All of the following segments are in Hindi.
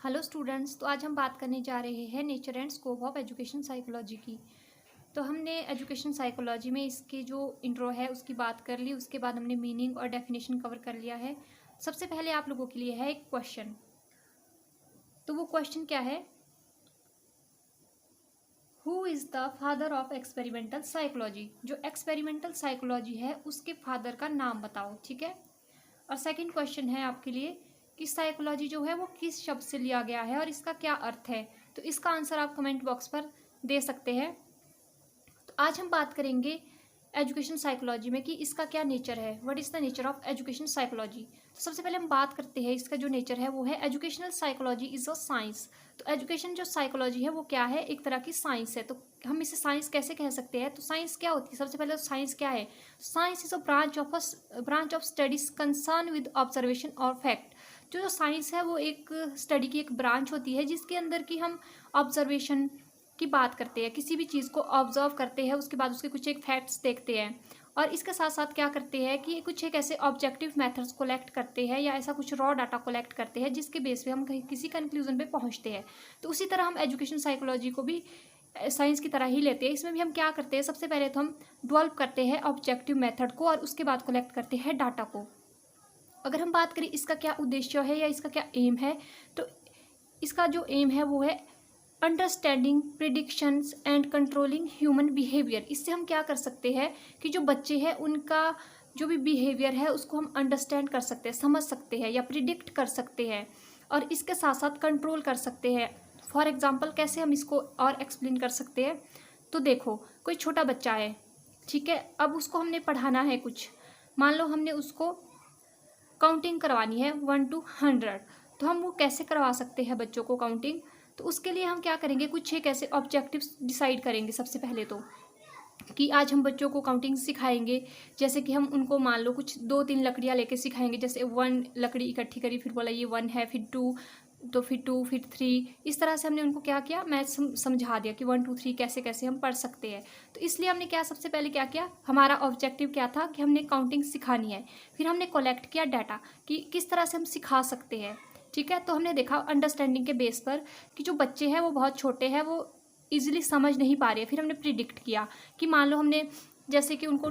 Hello students. तो आज हम बात करने जा रहे हैं nature and scope of education psychology की। तो हमने एजुकेशन साइकोलॉजी में इसकी जो इंट्रो है उसकी बात कर ली। उसके बाद हमने मीनिंग और डेफिनेशन कवर कर लिया है। सबसे पहले आप लोगों के लिए है एक क्वेश्चन। तो वो क्वेश्चन क्या है? Who is the father of experimental psychology? जो एक्सपेरिमेंटल साइकोलॉजी है उसके फादर का नाम बताओ। ठीक है। और सेकंड क्वेश्चन है आपके लिए कि साइकोलॉजी जो है वो किस शब्द से लिया गया है और इसका क्या अर्थ है। तो इसका आंसर आप कमेंट बॉक्स पर दे सकते हैं। तो आज हम बात करेंगे एजुकेशन साइकोलॉजी में कि इसका क्या नेचर है। What is the nature of education psychology? तो सबसे पहले हम बात करते हैं इसका जो नेचर है वो है educational psychology is a science. तो एजुकेशन जो साइकोलॉजी है वो क्या है? एक तरह की साइंस है। तो हम इसे साइंस कैसे कह सकते हैं? तो साइंस क्या होती है? सबसे पहले तो साइंस क्या है? Science is a branch of studies concern with observation और फैक्ट। जो साइंस है वो एक स्टडी की एक ब्रांच होती है जिसके अंदर की हम ऑब्जर्वेशन की बात करते हैं, किसी भी चीज़ को ऑब्जर्व करते हैं, उसके बाद उसके कुछ एक फैक्ट्स देखते हैं और इसके साथ साथ क्या करते हैं कि कुछ एक ऐसे ऑब्जेक्टिव मेथड्स कलेक्ट करते हैं या ऐसा कुछ रॉ डाटा कलेक्ट करते हैं जिसके बेस पे हम किसी कंक्लूजन पे पहुंचते हैं। तो उसी तरह हम एजुकेशन साइकोलॉजी को भी साइंस की तरह ही लेते हैं। इसमें भी हम क्या करते हैं? सबसे पहले तो हम डेवलप करते हैं ऑब्जेक्टिव मेथड को और उसके बाद कलेक्ट करते हैं डाटा को। अगर हम बात करें इसका क्या उद्देश्य है या इसका क्या एम है, तो इसका जो एम है वो है understanding predictions and controlling human behaviour. इससे हम क्या कर सकते हैं कि जो बच्चे हैं उनका जो भी बिहेवियर है उसको हम अंडरस्टैंड कर सकते हैं, समझ सकते हैं या प्रिडिक्ट कर सकते हैं और इसके साथ साथ कंट्रोल कर सकते हैं। फॉर एग्जांपल कैसे हम इसको और एक्सप्लेन कर सकते हैं? तो देखो, कोई छोटा बच्चा है, ठीक है, अब उसको हमने पढ़ाना है कुछ। मान लो हमने उसको काउंटिंग करवानी है 1 to 100। तो हम वो कैसे करवा सकते हैं बच्चों को काउंटिंग? तो उसके लिए हम क्या करेंगे? कुछ एक ऐसे ऑब्जेक्टिव्स डिसाइड करेंगे सबसे पहले तो कि आज हम बच्चों को काउंटिंग सिखाएंगे। जैसे कि हम उनको मान लो कुछ 2-3 लकड़ियाँ लेके सिखाएंगे। जैसे 1 लकड़ी इकट्ठी करी, फिर बोला ये 1 है, फिर 2, तो फिर 2, फिर 3। इस तरह से हमने उनको क्या किया, मैथ समझा दिया कि 1 2 3 कैसे कैसे हम पढ़ सकते हैं। तो इसलिए हमने क्या सबसे पहले क्या किया, हमारा ऑब्जेक्टिव क्या था कि हमने काउंटिंग सिखानी है। फिर हमने कलेक्ट किया डाटा कि किस तरह से हम सिखा सकते हैं। ठीक है। तो हमने देखा अंडरस्टैंडिंग के बेस पर कि जो बच्चे हैं वो बहुत छोटे हैं, वो ईजिली समझ नहीं पा रहे। फिर हमने प्रिडिक्ट किया कि मान लो हमने जैसे कि उनको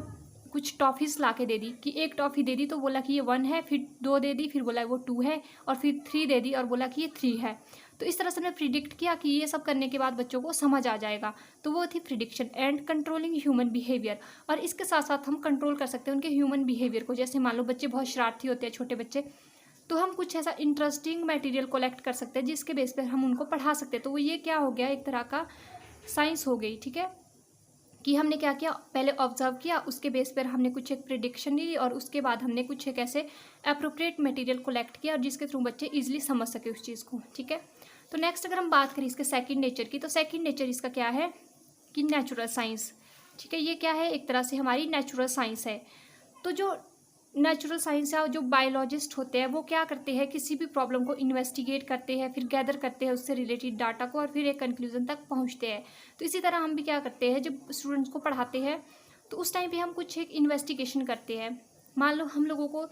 कुछ टॉफ़ीज़ ला के दे दी कि एक टॉफ़ी दे दी तो बोला कि ये 1 है, फिर 2 दे दी, फिर बोला वो 2 है, और फिर 3 दे दी और बोला कि ये 3 है। तो इस तरह से हमने प्रिडिक्ट किया कि ये सब करने के बाद बच्चों को समझ आ जाएगा। तो वो थी prediction and controlling human behaviour. और इसके साथ साथ हम कंट्रोल कर सकते हैं उनके ह्यूमन बिहेवियर को। जैसे मान लो बच्चे बहुत शरारती होते हैं, छोटे बच्चे, तो हम कुछ ऐसा इंटरेस्टिंग मटेरियल कलेक्ट कर सकते हैं जिसके बेस पर हम उनको पढ़ा सकते हैं। तो वो ये क्या हो गया, एक तरह का साइंस हो गई। ठीक है, कि हमने क्या किया, पहले ऑब्जर्व किया, उसके बेस पर हमने कुछ एक प्रिडिक्शन ली और उसके बाद हमने कुछ एक ऐसे अप्रोप्रिएट मटेरियल कलेक्ट किया और जिसके थ्रू बच्चे इजीली समझ सके उस चीज़ को। ठीक है। तो नेक्स्ट अगर हम बात करें इसके सेकंड नेचर की, तो सेकंड नेचर इसका क्या है कि नेचुरल साइंस। ठीक है, ये क्या है, एक तरह से हमारी नेचुरल साइंस है। तो जो नेचुरल साइंस या जो बायोलॉजिस्ट होते हैं वो क्या करते हैं, किसी भी प्रॉब्लम को इन्वेस्टिगेट करते हैं, फिर गैदर करते हैं उससे रिलेटेड डाटा को और फिर एक कंक्लूजन तक पहुंचते हैं। तो इसी तरह हम भी क्या करते हैं, जब स्टूडेंट्स को पढ़ाते हैं तो उस टाइम पे हम कुछ एक इन्वेस्टिगेशन करते हैं। मान लो हम लोगों को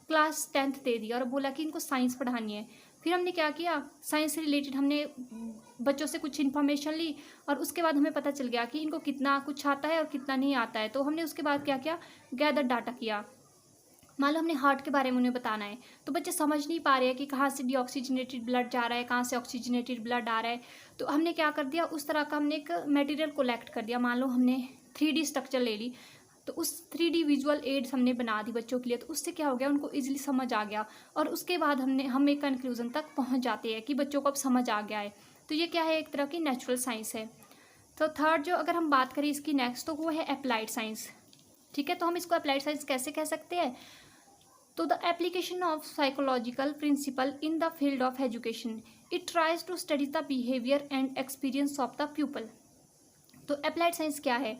क्लास 10th दे दी और बोला कि इनको साइंस पढ़ानी है। फिर हमने क्या किया, साइंस से रिलेटेड हमने बच्चों से कुछ इन्फॉर्मेशन ली और उसके बाद हमें पता चल गया कि इनको कितना कुछ आता है और कितना नहीं आता है। तो हमने उसके बाद क्या किया, गैदर डाटा किया। मान लो हमने हार्ट के बारे में उन्हें बताना है, तो बच्चे समझ नहीं पा रहे हैं कि कहाँ से डीऑक्सीजनेटेड ब्लड जा रहा है, कहाँ से ऑक्सीजनेटेड ब्लड आ रहा है। तो हमने क्या कर दिया, उस तरह का हमने एक मटेरियल कलेक्ट कर दिया। मान लो हमने 3D स्ट्रक्चर ले ली, तो उस 3D विजुअल एड्स हमने बना दी बच्चों के लिए। तो उससे क्या हो गया, उनको ईजिली समझ आ गया और उसके बाद हम एक कंक्लूजन तक पहुँच जाते हैं कि बच्चों को अब समझ आ गया है। तो ये क्या है, एक तरह की नेचुरल साइंस है। तो थर्ड जो अगर हम बात करें इसकी नेक्स्ट, तो वो है अप्लाइड साइंस। ठीक है, तो हम इसको अप्लाइड साइंस कैसे कह सकते हैं? तो the application of psychological principle in the field of education, it tries to study the behaviour and experience of the pupil. तो अप्लाइड साइंस क्या है,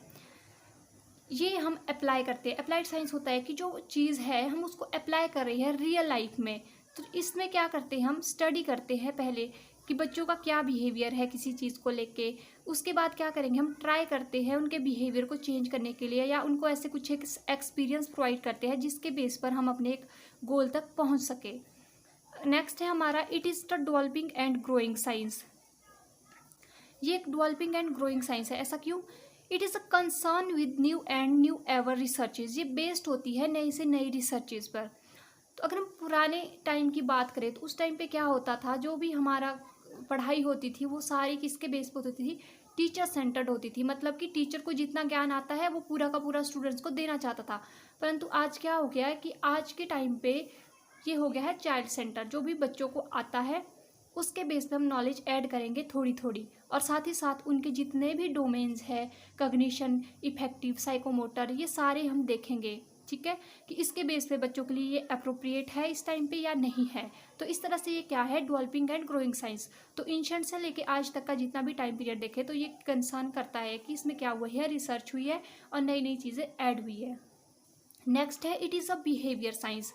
ये हम अप्लाई करते हैं। अप्लाइड साइंस होता है कि जो चीज़ है हम उसको अप्लाई कर रहे हैं रियल लाइफ में। तो इसमें क्या करते हैं, हम स्टडी करते हैं पहले कि बच्चों का क्या बिहेवियर है किसी चीज़ को लेके। उसके बाद क्या करेंगे, हम ट्राई करते हैं उनके बिहेवियर को चेंज करने के लिए या उनको ऐसे कुछ एक एक्सपीरियंस प्रोवाइड करते हैं जिसके बेस पर हम अपने एक गोल तक पहुंच सके। नेक्स्ट है हमारा it is the developing and growing science. ये एक डेवलपिंग एंड ग्रोइंग साइंस है। ऐसा क्यों? It is a concern with new and new ever researches. ये बेस्ड होती है नई से नई रिसर्चेज पर। तो अगर हम पुराने टाइम की बात करें तो उस टाइम पे क्या होता था, जो भी हमारा पढ़ाई होती थी वो सारी किसके बेस पर होती थी? टीचर सेंटर्ड होती थी। मतलब कि टीचर को जितना ज्ञान आता है वो पूरा का पूरा स्टूडेंट्स को देना चाहता था। परंतु आज क्या हो गया है कि आज के टाइम पे ये हो गया है चाइल्ड सेंटर। जो भी बच्चों को आता है उसके बेस पे हम नॉलेज ऐड करेंगे थोड़ी थोड़ी, और साथ ही साथ उनके जितने भी डोमेन्स है, कॉग्निशन, इफेक्टिव, साइकोमोटर, ये सारे हम देखेंगे। ठीक है, कि इसके बेस पे बच्चों के लिए ये अप्रोप्रिएट है इस टाइम पे या नहीं है। तो इस तरह से ये क्या है? Developing and growing science. तो एंशिएंट से लेके आज तक का जितना भी टाइम पीरियड देखे तो ये कंसर्न करता है कि इसमें क्या हुआ है, रिसर्च हुई है और नई नई चीज़ें ऐड हुई है। नेक्स्ट है it is a behaviour science.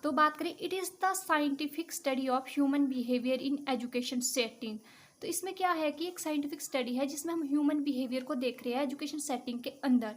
तो बात करें, it is the scientific study of human behaviour in education setting. तो इसमें क्या है कि एक साइंटिफिक स्टडी है जिसमें हम ह्यूमन बिहेवियर को देख रहे हैं एजुकेशन सेटिंग के अंदर।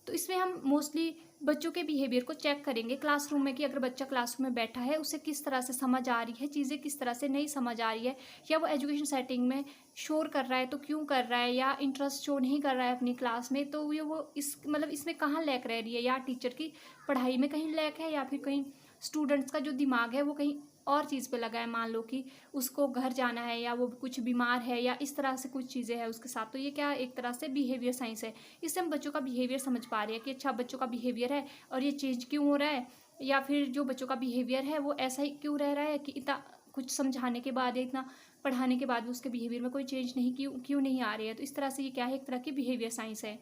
तो इसमें हम मोस्टली बच्चों के बिहेवियर को चेक करेंगे क्लासरूम में, कि अगर बच्चा क्लासरूम में बैठा है उसे किस तरह से समझ आ रही है चीज़ें, किस तरह से नहीं समझ आ रही है, या वो एजुकेशन सेटिंग में शोर कर रहा है तो क्यों कर रहा है, या इंटरेस्ट शो नहीं कर रहा है अपनी क्लास में, तो ये वो इस मतलब इसमें कहाँ लैक रह रही है, या टीचर की पढ़ाई में कहीं लैक है, या फिर कहीं स्टूडेंट्स का जो दिमाग है वो कहीं और चीज़ पे लगा है। मान लो कि उसको घर जाना है या वो कुछ बीमार है या इस तरह से कुछ चीज़ें हैं उसके साथ। तो ये क्या एक तरह से बिहेवियर साइंस है। इससे हम बच्चों का बिहेवियर समझ पा रहे हैं कि अच्छा बच्चों का बिहेवियर है और ये चेंज क्यों हो रहा है, या फिर जो बच्चों का बिहेवियर है वो ऐसा ही क्यों रह रहा है कि इतना कुछ समझाने के बाद या इतना पढ़ाने के बाद भी उसके बिहेवियर में कोई चेंज नहीं क्यों नहीं आ रही है। तो इस तरह से ये क्या है? एक तरह की बिहेवियर साइंस है।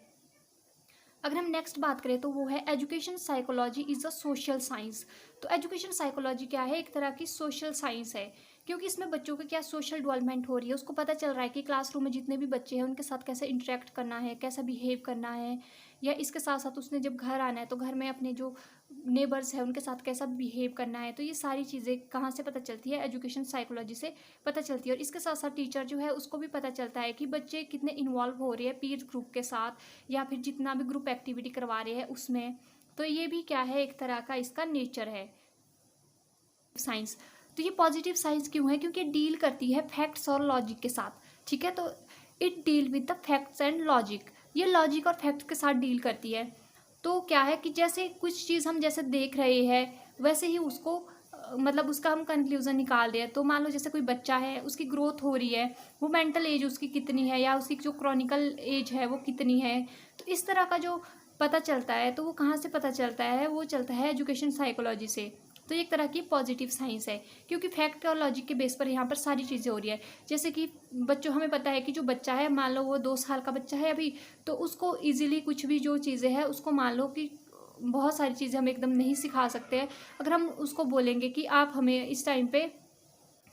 अगर हम नेक्स्ट बात करें तो वो है education psychology is a social science. तो एजुकेशन साइकोलॉजी क्या है? एक तरह की सोशल साइंस है, क्योंकि इसमें बच्चों की क्या सोशल डेवलपमेंट हो रही है, उसको पता चल रहा है कि क्लासरूम में जितने भी बच्चे हैं उनके साथ कैसे इंटरेक्ट करना है, कैसा बिहेव करना है, या इसके साथ साथ उसने जब घर आना है तो घर में अपने जो नेबर्स हैं उनके साथ कैसा बिहेव करना है। तो ये सारी चीज़ें कहाँ से पता चलती है? एजुकेशन साइकोलॉजी से पता चलती है। और इसके साथ साथ टीचर जो है उसको भी पता चलता है कि बच्चे कितने इन्वॉल्व हो रहे हैं पीर ग्रुप के साथ, या फिर जितना भी ग्रुप एक्टिविटी करवा रहे हैं उसमें। तो ये भी क्या है? एक तरह का इसका नेचर है साइंस। तो ये पॉजिटिव साइंस क्यों है? क्योंकि डील करती है फैक्ट्स और लॉजिक के साथ। ठीक है, तो it deal with the facts and logic. ये लॉजिक और फैक्ट्स के साथ डील करती है। तो क्या है कि जैसे कुछ चीज़ हम जैसे देख रहे हैं वैसे ही उसको मतलब उसका हम कंक्लूजन निकाल रहे हैं। तो मान लो जैसे कोई बच्चा है, उसकी ग्रोथ हो रही है, वो मेंटल एज उसकी कितनी है, या उसकी जो क्रॉनिकल एज है वो कितनी है। तो इस तरह का जो पता चलता है, तो वो कहाँ से पता चलता है? वो चलता है एजुकेशन साइकोलॉजी से। तो एक तरह की पॉजिटिव साइंस है, क्योंकि फैक्ट और लॉजिक के बेस पर यहाँ पर सारी चीज़ें हो रही है। जैसे कि बच्चों, हमें पता है कि जो बच्चा है, मान लो वो 2 साल का बच्चा है अभी, तो उसको ईजिली कुछ भी जो चीज़ें हैं उसको मान लो कि बहुत सारी चीज़ें हम एकदम नहीं सिखा सकते हैं। अगर हम उसको बोलेंगे कि आप हमें इस टाइम पे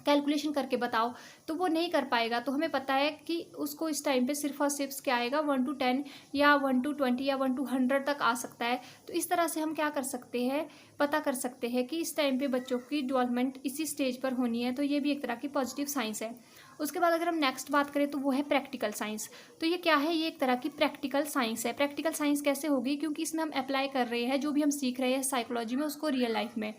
कैलकुलेशन करके बताओ, तो वो नहीं कर पाएगा। तो हमें पता है कि उसको इस टाइम पे सिर्फ और सिर्फ क्या आएगा, 1 to 10 या 1 to 20 या 1 to 100 तक आ सकता है। तो इस तरह से हम क्या कर सकते हैं? पता कर सकते हैं कि इस टाइम पे बच्चों की डेवलपमेंट इसी स्टेज पर होनी है। तो ये भी एक तरह की पॉजिटिव साइंस है। उसके बाद अगर हम नेक्स्ट बात करें तो वो है प्रैक्टिकल साइंस। तो ये क्या है? ये एक तरह की प्रैक्टिकल साइंस है। प्रैक्टिकल साइंस कैसे होगी? क्योंकि इसमें हम अप्लाई कर रहे हैं जो भी हम सीख रहे हैं साइकोलॉजी में उसको रियल लाइफ में।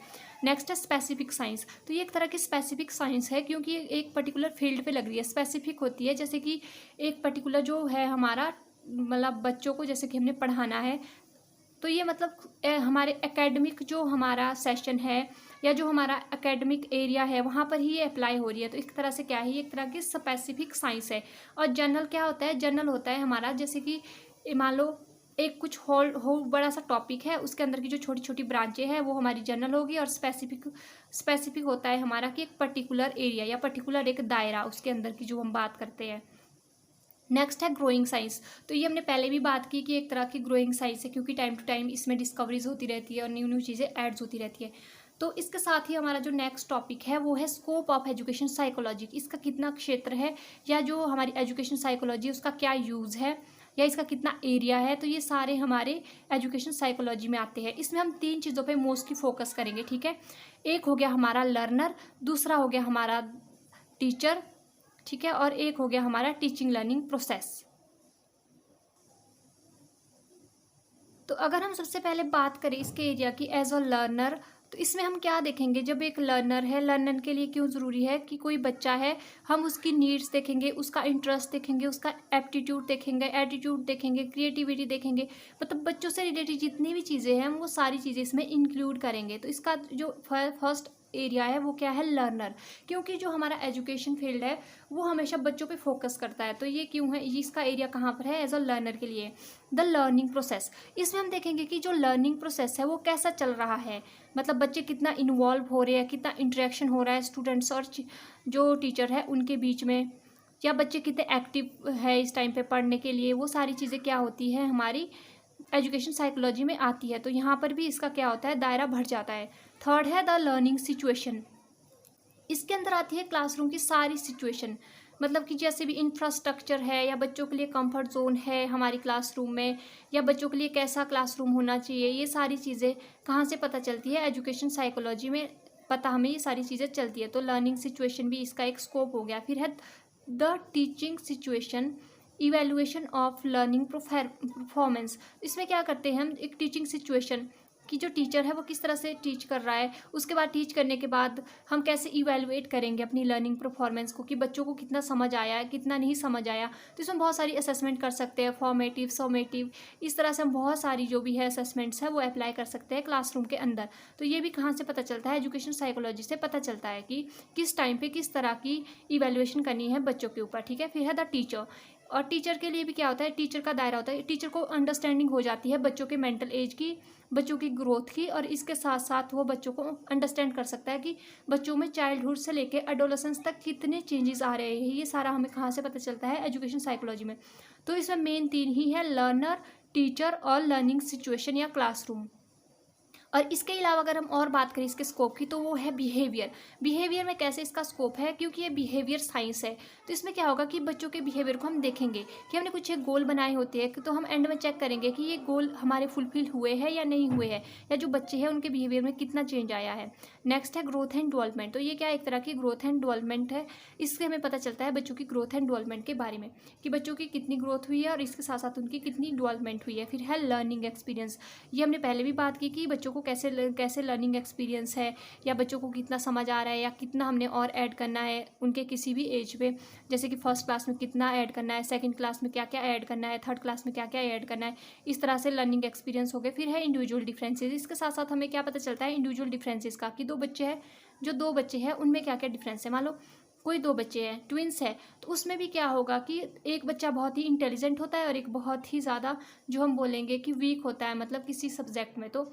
नेक्स्ट है स्पेसिफिक साइंस। तो ये एक तरह की स्पेसिफिक साइंस है, क्योंकि ये एक पर्टिकुलर फील्ड पे लग रही है। स्पेसिफिक होती है जैसे कि एक पर्टिकुलर जो है हमारा मतलब बच्चों को जैसे कि हमने पढ़ाना है, तो ये मतलब हमारे एकेडमिक जो हमारा सेशन है या जो हमारा एकेडमिक एरिया है वहाँ पर ही ये अप्लाई हो रही है। तो एक तरह से क्या है? ये एक तरह की स्पेसिफिक साइंस है। और जनरल क्या होता है? जनरल होता है हमारा जैसे कि मान लो एक कुछ हो बड़ा सा टॉपिक है, उसके अंदर की जो छोटी छोटी ब्रांचें हैं वो हमारी जनरल होगी। और स्पेसिफिक होता है हमारा कि एक पर्टिकुलर एरिया या पर्टिकुलर एक दायरा, उसके अंदर की जो हम बात करते हैं। नेक्स्ट है ग्रोइंग साइंस। तो ये हमने पहले भी बात की कि एक तरह की ग्रोइंग साइंस है, क्योंकि टाइम टू टाइम इसमें डिस्कवरीज होती रहती है और न्यू न्यू चीज़ें ऐड्स होती रहती है। तो इसके साथ ही हमारा जो नेक्स्ट टॉपिक है वो है स्कोप ऑफ एजुकेशन साइकोलॉजी। इसका कितना क्षेत्र है, या जो हमारी एजुकेशन साइकोलॉजी उसका क्या यूज़ है, या इसका कितना एरिया है। तो ये सारे हमारे एजुकेशन साइकोलॉजी में आते हैं। इसमें हम 3 चीज़ों पे मोस्टली फोकस करेंगे। ठीक है, एक हो गया हमारा लर्नर, दूसरा हो गया हमारा टीचर, ठीक है, और एक हो गया हमारा टीचिंग लर्निंग प्रोसेस। तो अगर हम सबसे पहले बात करें इसके एरिया की एज अ लर्नर, तो इसमें हम क्या देखेंगे, जब एक लर्नर है, लर्नर के लिए क्यों ज़रूरी है कि कोई बच्चा है, हम उसकी नीड्स देखेंगे, उसका इंटरेस्ट देखेंगे, उसका एप्टीट्यूड देखेंगे, एटीट्यूड देखेंगे, क्रिएटिविटी देखेंगे, मतलब बच्चों से रिलेटेड जितनी भी चीज़ें हैं हम वो सारी चीज़ें इसमें इंक्लूड करेंगे। तो इसका जो फर्स्ट एरिया है वो क्या है, लर्नर, क्योंकि जो हमारा एजुकेशन फील्ड है वो हमेशा बच्चों पे फोकस करता है। तो ये क्यों है, इसका एरिया कहाँ पर है, एज अ लर्नर के लिए। द लर्निंग प्रोसेस, इसमें हम देखेंगे कि जो लर्निंग प्रोसेस है वो कैसा चल रहा है, मतलब बच्चे कितना इन्वॉल्व हो रहे हैं, कितना इंटरेक्शन हो रहा है स्टूडेंट्स और जो टीचर है उनके बीच में, या बच्चे कितने एक्टिव है इस टाइम पे पढ़ने के लिए, वो सारी चीज़ें क्या होती है हमारी एजुकेशन साइकोलॉजी में आती है। तो यहाँ पर भी इसका क्या होता है, दायरा बढ़ जाता है। थर्ड है द लर्निंग सिचुएशन, इसके अंदर आती है क्लासरूम की सारी सिचुएशन, मतलब कि जैसे भी इंफ्रास्ट्रक्चर है, या बच्चों के लिए कंफर्ट जोन है हमारी क्लासरूम में, या बच्चों के लिए कैसा क्लासरूम होना चाहिए, ये सारी चीज़ें कहाँ से पता चलती है, एजुकेशन साइकोलॉजी में पता हमें ये सारी चीज़ें चलती है। तो लर्निंग सिचुएशन भी इसका एक स्कोप हो गया। फिर है the teaching situation, evaluation of learning performance, इसमें क्या करते हैं हम, एक टीचिंग सिचुएशन कि जो टीचर है वो किस तरह से टीच कर रहा है, उसके बाद टीच करने के बाद हम कैसे इवैल्यूएट करेंगे अपनी लर्निंग परफॉर्मेंस को, कि बच्चों को कितना समझ आया है, कितना नहीं समझ आया। तो इसमें बहुत सारी असेसमेंट कर सकते हैं, फॉर्मेटिव, सॉमेटिव, इस तरह से हम बहुत सारी जो भी है असेसमेंट्स है वो अप्लाई कर सकते हैं क्लासरूम के अंदर। तो ये भी कहाँ से पता चलता है, एजुकेशन साइकोलॉजी से पता चलता है कि किस टाइम पे किस तरह की इवैल्यूएशन करनी है बच्चों के ऊपर, ठीक है। फिर है द टीचर, और टीचर के लिए भी क्या होता है, टीचर का दायरा होता है, टीचर को अंडरस्टैंडिंग हो जाती है बच्चों के मेंटल एज की, बच्चों की ग्रोथ की, और इसके साथ साथ वो बच्चों को अंडरस्टैंड कर सकता है कि बच्चों में चाइल्डहुड से लेके एडोलेसेंस तक कितने चेंजेस आ रहे हैं। ये सारा हमें कहाँ से पता चलता है, एजुकेशन साइकोलॉजी में। तो इसमें मेन तीन ही है, लर्नर, टीचर और लर्निंग सिचुएशन या क्लासरूम। और इसके अलावा अगर हम और बात करें इसके स्कोप की, तो वो है बिहेवियर। बिहेवियर में कैसे इसका स्कोप है, क्योंकि ये बिहेवियर साइंस है। तो इसमें क्या होगा कि बच्चों के बिहेवियर को हम देखेंगे कि हमने कुछ एक गोल बनाए होते हैं, तो हम एंड में चेक करेंगे कि ये गोल हमारे फुलफिल हुए हैं या नहीं हुए हैं, या जो बच्चे हैं उनके बिहेवियर में कितना चेंज आया है। नेक्स्ट है ग्रोथ एंड डेवलपमेंट, तो ये क्या एक तरह की ग्रोथ एंड डेवलपमेंट है। इससे हमें पता चलता है बच्चों की ग्रोथ एंड डेवलपमेंट के बारे में, कि बच्चों की कितनी ग्रोथ हुई है और इसके साथ साथ उनकी कितनी डेवलपमेंट हुई है। फिर है लर्निंग एक्सपीरियंस, ये हमने पहले भी बात की कि बच्चों को कैसे कैसे लर्निंग एक्सपीरियंस है, या बच्चों को कितना समझ आ रहा है, या कितना हमने और ऐड करना है उनके किसी भी एज पे, जैसे कि फर्स्ट क्लास में कितना ऐड करना है, सेकंड क्लास में क्या क्या ऐड करना है, थर्ड क्लास में क्या क्या ऐड करना है, इस तरह से लर्निंग एक्सपीरियंस हो गए। फिर है इंडिविजुअल डिफरेंसेस, इसके साथ साथ हमें क्या पता चलता है इंडिविजुअल डिफरेंसेस का, कि दो बच्चे हैं उनमें क्या क्या डिफरेंस है। मान लो कोई दो बच्चे हैं, ट्विंस है, तो उसमें भी क्या होगा कि एक बच्चा बहुत ही इंटेलिजेंट होता है और एक बहुत ही ज़्यादा जो हम बोलेंगे कि वीक होता है, मतलब किसी सब्जेक्ट में। तो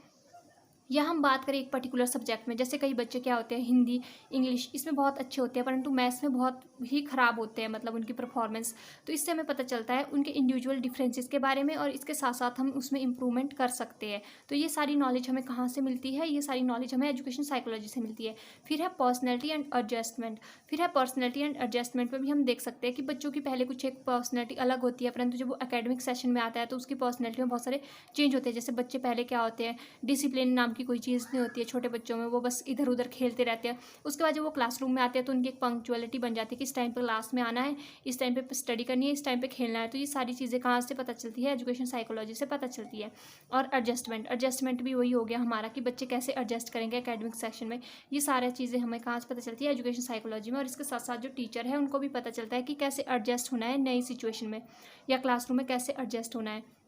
या हम बात करें एक पर्टिकुलर सब्जेक्ट में, जैसे कई बच्चे क्या होते हैं, हिंदी, इंग्लिश, इसमें बहुत अच्छे होते हैं, परंतु मैथ्स में बहुत ही ख़राब होते हैं, मतलब उनकी परफॉर्मेंस। तो इससे हमें पता चलता है उनके इंडिविजुअल डिफरेंसेस के बारे में, और इसके साथ साथ हम उसमें इम्प्रूवमेंट कर सकते हैं। तो ये सारी नॉलेज हमें कहाँ से मिलती है, ये सारी नॉलेज हमें एजुकेशन साइकोलॉजी से मिलती है। फिर है पर्सनैलिटी एंड एडजस्टमेंट, फिर है पर्सनैलिटी एंड एडजस्टमेंट में भी हम देख सकते हैं कि बच्चों की पहले कुछ एक पर्सनैलिटी अलग होती है, परंतु जब वो एकेडमिक सेशन में आता है तो उसकी पर्सनैलिटी में बहुत सारे चेंज होते हैं। जैसे बच्चे पहले क्या होते हैं, डिसिप्लिन नाम की कोई चीज़ नहीं होती है छोटे बच्चों में, वो बस इधर उधर खेलते रहते हैं। उसके बाद जब वो क्लासरूम में आते हैं तो उनकी एक पंक्चुअलिटी बन जाती है कि इस टाइम पर क्लास में आना है, इस टाइम पे स्टडी करनी है, इस टाइम पे खेलना है। तो ये सारी चीज़ें कहाँ से पता चलती है, एजुकेशन साइकोलॉजी से पता चलती है। और एडजस्टमेंट भी वही हो गया हमारा, कि बच्चे कैसे एडजस्ट करेंगे एकेडमिक सेक्शन में। ये सारी चीज़ें हमें कहाँ से पता चलती है, एजुकेशन साइकोलॉजी में। और इसके साथ साथ जो टीचर है उनको भी पता चलता है कि कैसे एडजस्ट होना है नई सिचुएशन में, या क्लासरूम में कैसे एडजस्ट होना है।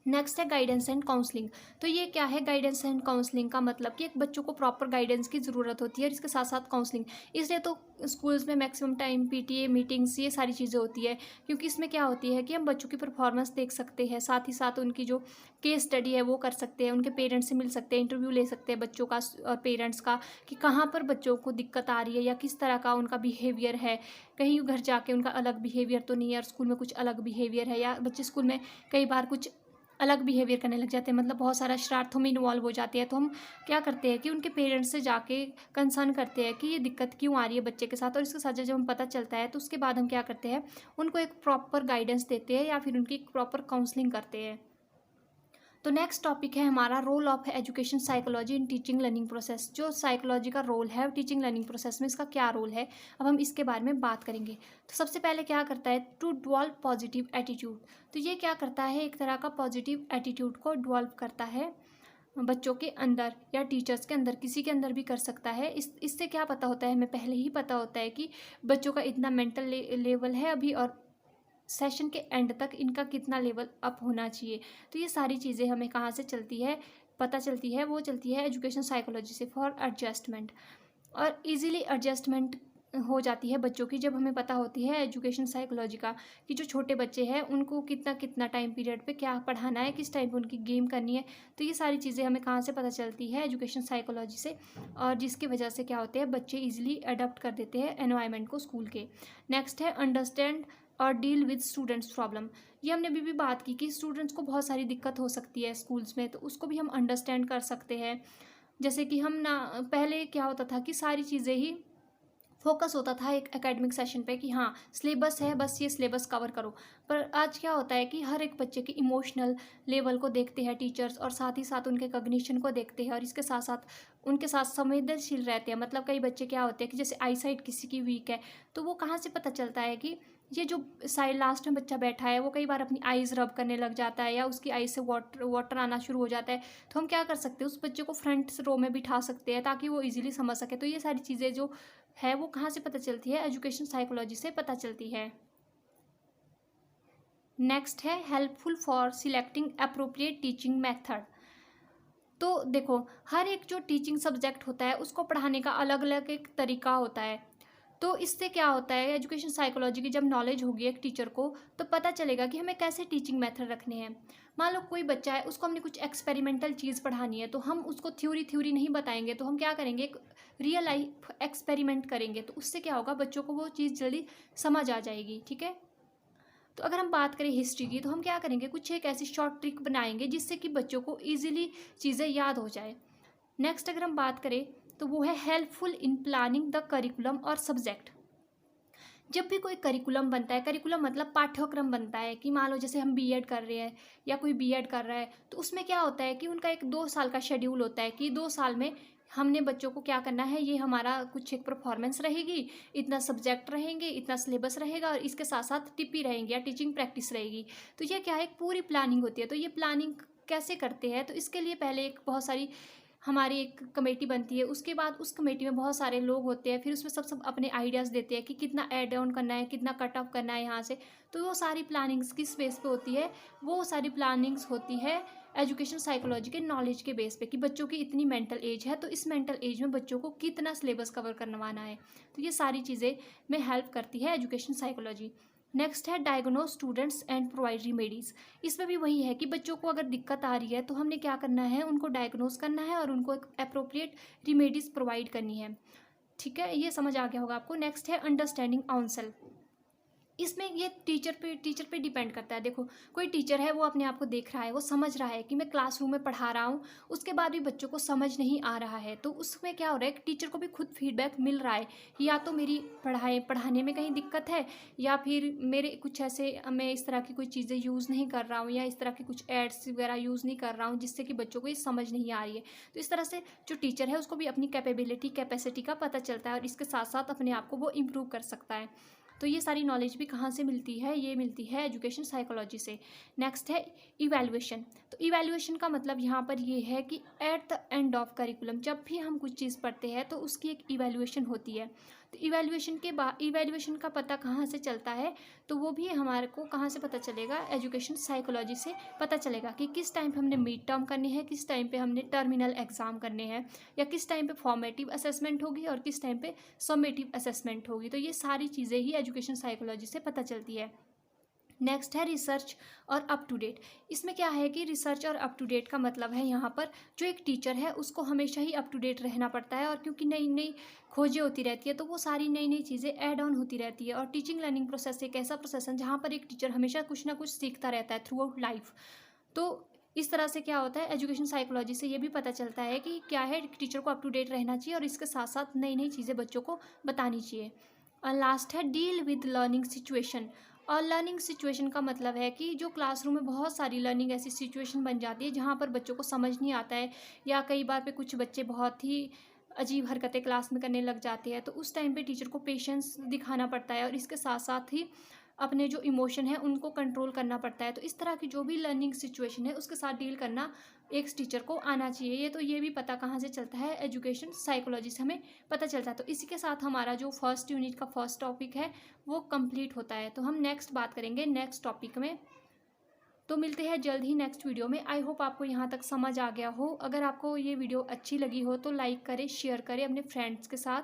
नेक्स्ट है गाइडेंस एंड काउंसलिंग, तो ये क्या है, गाइडेंस एंड काउंसलिंग का मतलब कि एक बच्चों को प्रॉपर गाइडेंस की ज़रूरत होती है, और इसके साथ साथ काउंसलिंग। इसलिए तो स्कूल्स में मैक्सिमम टाइम पीटीए मीटिंग्स ये सारी चीज़ें होती है, क्योंकि इसमें क्या होती है कि हम बच्चों की परफॉर्मेंस देख सकते हैं, साथ ही साथ उनकी जो केस स्टडी है वो कर सकते हैं, उनके पेरेंट्स से मिल सकते हैं, इंटरव्यू ले सकते हैं बच्चों का और पेरेंट्स का, कि कहाँ पर बच्चों को दिक्कत आ रही है, या किस तरह का उनका बिहेवियर है, कहीं घर जाके उनका अलग बिहेवियर तो नहीं है और स्कूल में कुछ अलग बिहेवियर है, या बच्चे स्कूल में कई बार कुछ अलग बिहेवियर करने लग जाते हैं, मतलब बहुत सारा शरारतों में इन्वॉल्व हो जाते हैं। तो हम क्या करते हैं कि उनके पेरेंट्स से जाके कंसर्न करते हैं कि ये दिक्कत क्यों आ रही है बच्चे के साथ, और इसके साथ जब हमें पता चलता है तो उसके बाद हम क्या करते हैं, उनको एक प्रॉपर गाइडेंस देते हैं, या फिर उनकी एक प्रॉपर काउंसलिंग करते हैं। तो नेक्स्ट टॉपिक है हमारा role of education psychology in teaching learning process. जो साइकोलॉजी का रोल है टीचिंग लर्निंग प्रोसेस में, इसका क्या रोल है, अब हम इसके बारे में बात करेंगे। तो सबसे पहले क्या करता है, टू डेवलप पॉजिटिव एटीट्यूड। तो ये क्या करता है, एक तरह का पॉजिटिव एटीट्यूड को डेवलप करता है बच्चों के अंदर या टीचर्स के अंदर, किसी के अंदर भी कर सकता है। इससे क्या पता होता है, हमें पहले ही पता होता है कि बच्चों का इतना मेंटल लेवल है अभी, और सेशन के एंड तक इनका कितना लेवल अप होना चाहिए। तो ये सारी चीज़ें हमें कहाँ से चलती है, पता चलती है, वो चलती है एजुकेशन साइकोलॉजी से, फॉर एडजस्टमेंट। और इजीली एडजस्टमेंट हो जाती है बच्चों की जब हमें पता होती है एजुकेशन साइकोलॉजी का, कि जो छोटे बच्चे हैं उनको कितना कितना टाइम पीरियड पे क्या पढ़ाना है, किस टाइम पे उनकी गेम करनी है। तो ये सारी चीज़ें हमें कहाँ से पता चलती है, एजुकेशन साइकोलॉजी से। और जिसकी वजह से क्या होते हैं, बच्चे ईजिली अडॉप्ट कर देते हैं एनवायरनमेंट को, स्कूल के। नेक्स्ट है अंडरस्टैंड और डील विद स्टूडेंट्स प्रॉब्लम। ये हमने अभी भी बात की कि स्टूडेंट्स को बहुत सारी दिक्कत हो सकती है स्कूल्स में, तो उसको भी हम अंडरस्टैंड कर सकते हैं। जैसे कि हम ना, पहले क्या होता था कि सारी चीज़ें ही फोकस होता था एक एकेडमिक सेशन पे कि हाँ सिलेबस है, बस ये सिलेबस कवर करो। पर आज क्या होता है कि हर एक बच्चे के इमोशनल लेवल को देखते हैं टीचर्स, और साथ ही साथ उनके कॉग्निशन को देखते हैं, और इसके साथ साथ उनके साथ संवेदनशील रहते हैं। मतलब कई बच्चे क्या होते हैं कि जैसे आई साइट किसी की वीक है, तो वो कहाँ से पता चलता है कि ये जो साइड लास्ट में बच्चा बैठा है वो कई बार अपनी आईज रब करने लग जाता है, या उसकी आई से वाटर आना शुरू हो जाता है। तो हम क्या कर सकते हैं, उस बच्चे को फ्रंट रो में बिठा सकते हैं ताकि वो इजीली समझ सके। तो ये सारी चीज़ें जो है वो कहाँ से पता चलती है, एजुकेशन साइकोलॉजी से पता चलती है। नेक्स्ट है helpful for selecting appropriate teaching method. तो देखो, हर एक जो टीचिंग सब्जेक्ट होता है उसको पढ़ाने का अलग अलग एक तरीका होता है। तो इससे क्या होता है, एजुकेशन साइकोलॉजी की जब नॉलेज होगी एक टीचर को, तो पता चलेगा कि हमें कैसे टीचिंग मेथड रखने हैं। मान लो कोई बच्चा है, उसको हमने कुछ एक्सपेरिमेंटल चीज़ पढ़ानी है, तो हम उसको थ्योरी नहीं बताएंगे, तो हम क्या करेंगे, एक रियल लाइफ एक्सपेरिमेंट करेंगे। तो उससे क्या होगा, बच्चों को वो चीज़ जल्दी समझ आ जाएगी। ठीक है, तो अगर हम बात करें हिस्ट्री की, तो हम क्या करेंगे, कुछ एक ऐसी शॉर्ट ट्रिक बनाएंगे जिससे कि बच्चों को ईजिली चीज़ें याद हो जाए। नेक्स्ट अगर हम बात करें तो वो है helpful in planning the curriculum और सब्जेक्ट। जब भी कोई करिकुलम बनता है, करिकुलम मतलब पाठ्यक्रम बनता है, कि मान लो जैसे हम बीएड कर रहे हैं या कोई बीएड कर रहा है, तो उसमें क्या होता है कि उनका एक 2 साल का शेड्यूल होता है कि 2 साल में हमने बच्चों को क्या करना है, ये हमारा कुछ एक परफॉर्मेंस रहेगी, इतना सब्जेक्ट रहेंगे, इतना सिलेबस रहेगा, और इसके साथ साथ टिप्पी रहेंगे या टीचिंग प्रैक्टिस रहेगी। तो ये क्या है, एक पूरी प्लानिंग होती है। तो ये प्लानिंग कैसे करते हैं, तो इसके लिए पहले एक बहुत सारी हमारी एक कमेटी बनती है, उसके बाद उस कमेटी में बहुत सारे लोग होते हैं, फिर उसमें सब अपने आइडियाज़ देते हैं कि कितना ऐड ऑन करना है, कितना कट ऑफ करना है यहाँ से। तो वो सारी प्लानिंग्स किस बेस पे होती है, वो सारी प्लानिंग्स होती है एजुकेशन साइकोलॉजी के नॉलेज के बेस पे, कि बच्चों की इतनी मेंटल एज है, तो इस मेंटल एज में बच्चों को कितना सिलेबस कवर करवाना है। तो ये सारी चीज़ें में हेल्प करती है एजुकेशन साइकोलॉजी। नेक्स्ट है diagnose students and provide remedies. इसमें भी वही है कि बच्चों को अगर दिक्कत आ रही है तो हमने क्या करना है, उनको डायग्नोज करना है और उनको एक अप्रोप्रिएट रेमेडीज़ प्रोवाइड करनी है। ठीक है, ये समझ आ गया होगा आपको। नेक्स्ट है अंडरस्टैंडिंग ऑन सेल्फ। इसमें ये टीचर पे डिपेंड करता है। देखो, कोई टीचर है, वो अपने आप को देख रहा है, वो समझ रहा है कि मैं क्लासरूम में पढ़ा रहा हूँ, उसके बाद भी बच्चों को समझ नहीं आ रहा है, तो उसमें क्या हो रहा है कि टीचर को भी खुद फीडबैक मिल रहा है, या तो मेरी पढ़ाने में कहीं दिक्कत है, या फिर मेरे कुछ ऐसे मैं इस तरह की कोई चीज़ें यूज़ नहीं कर रहा हूँ, या इस तरह के कुछ एड्स वगैरह यूज़ नहीं कर रहा हूँ जिससे कि बच्चों को ये समझ नहीं आ रही है। तो इस तरह से जो टीचर है उसको भी अपनी कैपेसिटी का पता चलता है, और इसके साथ साथ अपने आप को वो इम्प्रूव कर सकता है। तो ये सारी नॉलेज भी कहाँ से मिलती है, ये मिलती है एजुकेशन साइकोलॉजी से। नेक्स्ट है इवैल्यूएशन। तो इवैल्यूएशन का मतलब यहाँ पर ये है कि at the end of curriculum, जब भी हम कुछ चीज़ पढ़ते हैं तो उसकी एक इवैल्यूएशन होती है। तो इवैल्यूएशन का पता कहाँ से चलता है, तो वो भी हमारे को कहाँ से पता चलेगा, एजुकेशन साइकोलॉजी से पता चलेगा कि किस टाइम पे हमने मिड टर्म करने हैं, किस टाइम पे हमने टर्मिनल एग्जाम करने हैं, या किस टाइम पे फॉर्मेटिव असेसमेंट होगी और किस टाइम पे समेटिव असेसमेंट होगी। तो ये सारी चीज़ें ही एजुकेशन साइकोलॉजी से पता चलती है। नेक्स्ट है रिसर्च और अप टू डेट। इसमें क्या है कि रिसर्च और अप टू डेट का मतलब है यहाँ पर जो एक टीचर है उसको हमेशा ही अप टू डेट रहना पड़ता है, और क्योंकि नई नई खोजें होती रहती है तो वो सारी नई नई चीज़ें ऐड ऑन होती रहती है। और टीचिंग लर्निंग प्रोसेस एक ऐसा प्रोसेस है जहाँ पर एक टीचर हमेशा कुछ ना कुछ सीखता रहता है थ्रू आउट लाइफ। तो इस तरह से क्या होता है, एजुकेशन साइकोलॉजी से ये भी पता चलता है कि क्या है, टीचर को अप टू डेट रहना चाहिए और इसके साथ साथ नई नई चीज़ें बच्चों को बतानी चाहिए। और लास्ट है डील विद लर्निंग सिचुएशन। और लर्निंग सिचुएशन का मतलब है कि जो क्लासरूम में बहुत सारी लर्निंग ऐसी सिचुएशन बन जाती है जहाँ पर बच्चों को समझ नहीं आता है, या कई बार पे कुछ बच्चे बहुत ही अजीब हरकतें क्लास में करने लग जाते हैं, तो उस टाइम पे टीचर को पेशेंस दिखाना पड़ता है, और इसके साथ साथ ही अपने जो इमोशन है उनको कंट्रोल करना पड़ता है। तो इस तरह की जो भी लर्निंग सिचुएशन है उसके साथ डील करना एक टीचर को आना चाहिए। ये भी पता कहाँ से चलता है, एजुकेशन साइकोलॉजी से हमें पता चलता है। तो इसी के साथ हमारा जो फर्स्ट यूनिट का फर्स्ट टॉपिक है वो कंप्लीट होता है। तो हम नेक्स्ट बात करेंगे नेक्स्ट टॉपिक में। तो मिलते हैं जल्द ही नेक्स्ट वीडियो में। आई होप आपको यहाँ तक समझ आ गया हो। अगर आपको ये वीडियो अच्छी लगी हो तो लाइक करें, शेयर करें अपने फ्रेंड्स के साथ।